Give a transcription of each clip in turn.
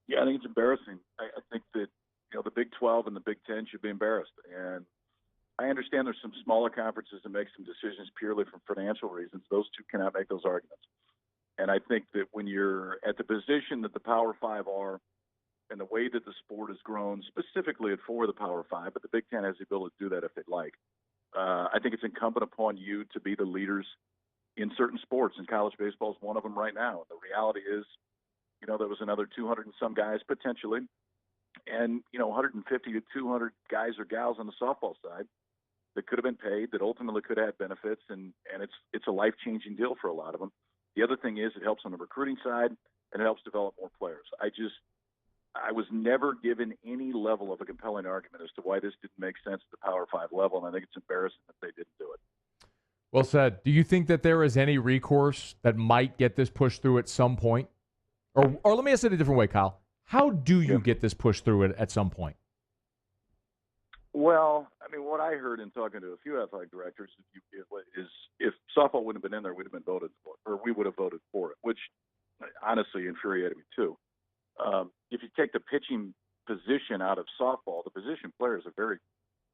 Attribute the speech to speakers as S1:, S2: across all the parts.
S1: Yeah, I think it's embarrassing. I think that the Big 12 and the Big 10 should be embarrassed. And I understand there's some smaller conferences that make some decisions purely from financial reasons. Those two cannot make those arguments. And I think that when you're at the position that the Power Five are, and the way that the sport has grown, specifically at four of the Power Five, but the Big Ten has the ability to do that if they'd like. I think it's incumbent upon you to be the leaders in certain sports, and college baseball is one of them right now. The reality is, there was another 200 and some guys potentially, and 150 to 200 guys or gals on the softball side that could have been paid, that ultimately could have had benefits, and it's a life-changing deal for a lot of them. The other thing is it helps on the recruiting side, and it helps develop more players. I was never given any level of a compelling argument as to why this didn't make sense at the Power 5 level, and I think it's embarrassing that they didn't do it.
S2: Well said. Do you think that there is any recourse that might get this pushed through at some point? Or let me ask it a different way, Kyle. How do you get this pushed through at some point?
S1: Well, I mean, what I heard in talking to a few athletic directors is if softball wouldn't have been in there, we'd have been voted for, or we would have voted for it, which honestly infuriated me too. If you take the pitching position out of softball, the position players are very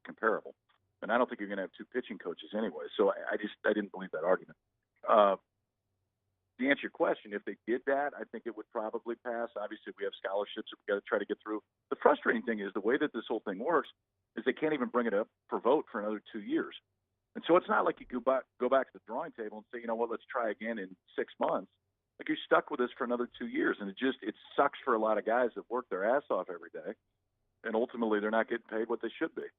S1: comparable, and I don't think you're going to have two pitching coaches anyway. So I didn't believe that argument. To answer your question, if they did that, I think it would probably pass. Obviously, we have scholarships that we've got to try to get through. The frustrating thing is the way that this whole thing works is they can't even bring it up for vote for another 2 years. And so it's not like you go back to the drawing table and say, let's try again in 6 months. Like, you're stuck with this for another 2 years, and it sucks for a lot of guys that work their ass off every day, and ultimately they're not getting paid what they should be.